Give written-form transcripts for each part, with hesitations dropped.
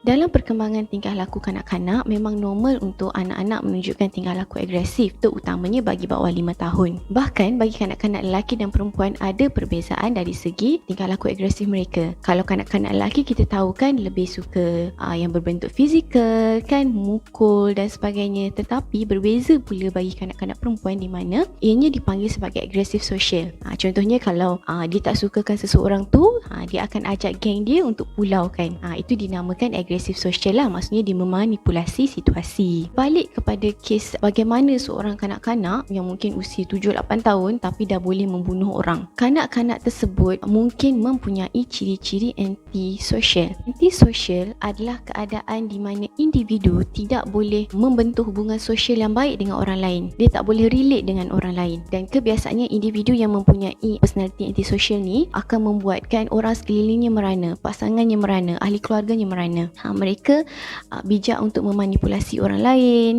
Dalam perkembangan tingkah laku kanak-kanak, memang normal untuk anak-anak menunjukkan tingkah laku agresif, terutamanya bagi bawah 5 tahun. Bahkan bagi kanak-kanak lelaki dan perempuan ada perbezaan dari segi tingkah laku agresif mereka. Kalau kanak-kanak lelaki kita tahu kan lebih suka yang berbentuk fizikal, kan mukul dan sebagainya. Tetapi berbeza pula bagi kanak-kanak perempuan di mana ianya dipanggil sebagai agresif sosial. Contohnya kalau dia tak sukakan seseorang tu, dia akan ajak geng dia untuk pulaukan. Itu dinamakan agresif sosial lah, maksudnya dia memanipulasi situasi. Balik kepada kes bagaimana seorang kanak-kanak yang mungkin usia 7-8 tahun tapi dah boleh membunuh orang. Kanak-kanak tersebut mungkin mempunyai ciri-ciri antisosial. Antisosial adalah keadaan di mana individu tidak boleh membentuk hubungan sosial yang baik dengan orang lain. Dia tak boleh relate dengan orang lain. Dan kebiasaannya individu yang mempunyai personality antisosial ni akan membuatkan orang sekelilingnya merana, pasangannya merana, ahli keluarganya merana. Mereka bijak untuk memanipulasi orang lain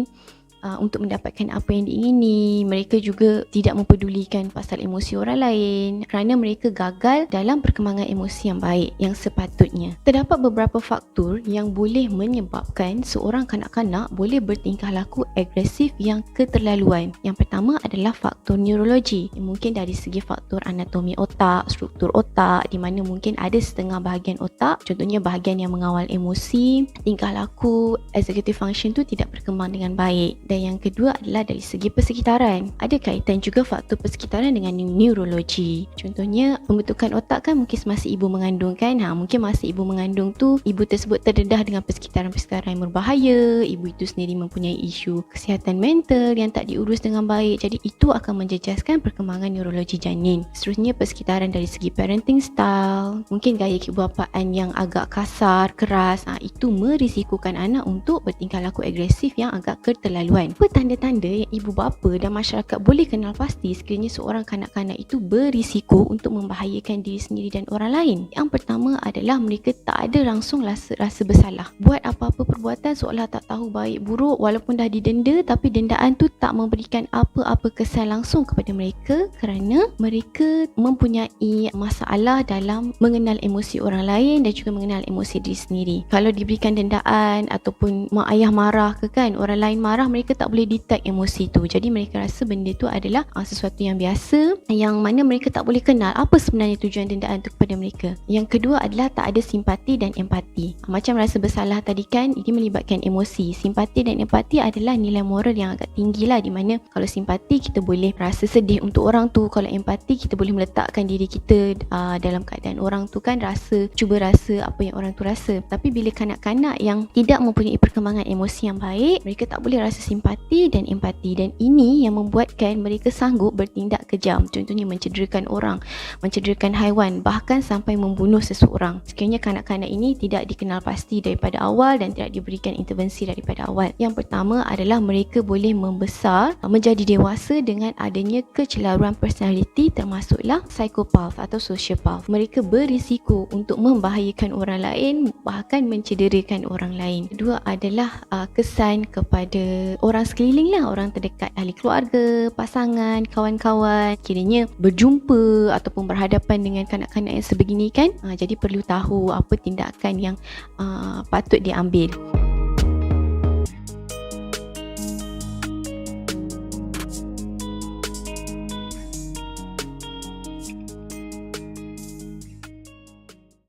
untuk mendapatkan apa yang diingini. Mereka juga tidak mempedulikan pasal emosi orang lain kerana mereka gagal dalam perkembangan emosi yang baik yang sepatutnya. Terdapat beberapa faktor yang boleh menyebabkan seorang kanak-kanak boleh bertingkah laku agresif yang keterlaluan. Yang pertama adalah faktor neurologi. Mungkin dari segi faktor anatomi otak, struktur otak, di mana mungkin ada setengah bahagian otak, contohnya bahagian yang mengawal emosi, tingkah laku, executive function tu tidak berkembang dengan baik. Dan yang kedua adalah dari segi persekitaran. Ada kaitan juga faktor persekitaran dengan neurologi. Contohnya pembentukan otak kan mungkin semasa ibu mengandung kan. Mungkin masa ibu mengandung tu ibu tersebut terdedah dengan persekitaran-persekitaran yang berbahaya. Ibu itu sendiri mempunyai isu kesihatan mental yang tak diurus dengan baik. Jadi itu akan menjejaskan perkembangan neurologi janin. Seterusnya persekitaran dari segi parenting style. Mungkin gaya kebapaan yang agak kasar, keras. Itu merisikokan anak untuk bertingkah laku agresif yang agak keterlaluan. Apa tanda-tanda yang ibu bapa dan masyarakat boleh kenal pasti sekiranya seorang kanak-kanak itu berisiko untuk membahayakan diri sendiri dan orang lain? Yang pertama adalah mereka tak ada langsung rasa bersalah. Buat apa-apa perbuatan seolah tak tahu baik buruk, walaupun dah didenda tapi dendaan tu tak memberikan apa-apa kesan langsung kepada mereka kerana mereka mempunyai masalah dalam mengenal emosi orang lain dan juga mengenal emosi diri sendiri. Kalau diberikan dendaan ataupun mak ayah marah ke kan, orang lain marah, mereka tak boleh detect emosi tu. Jadi mereka rasa benda tu adalah sesuatu yang biasa, yang mana mereka tak boleh kenal apa sebenarnya tujuan dendaan tu kepada mereka. Yang kedua adalah tak ada simpati dan empati. Macam rasa bersalah tadi kan, ini melibatkan emosi. Simpati dan empati adalah nilai moral yang agak tinggi lah, di mana kalau simpati kita boleh rasa sedih untuk orang tu, kalau empati kita boleh meletakkan diri kita dalam keadaan orang tu kan, cuba rasa apa yang orang tu rasa. Tapi bila kanak-kanak yang tidak mempunyai perkembangan emosi yang baik, mereka tak boleh rasa simpati dan empati, dan ini yang membuatkan mereka sanggup bertindak kejam, contohnya mencederakan orang, mencederakan haiwan, bahkan sampai membunuh seseorang sekiranya kanak-kanak ini tidak dikenal pasti daripada awal dan tidak diberikan intervensi daripada awal. Yang pertama adalah mereka boleh membesar menjadi dewasa dengan adanya kecelaruan personality, termasuklah psychopath atau sociopath. Mereka berisiko untuk membahayakan orang lain, bahkan mencederakan orang lain. Kedua adalah kesan kepada orang sekeliling lah, orang terdekat, ahli keluarga, pasangan, kawan-kawan. Kiranya berjumpa ataupun berhadapan dengan kanak-kanak yang sebegini kan, jadi perlu tahu apa tindakan yang patut diambil.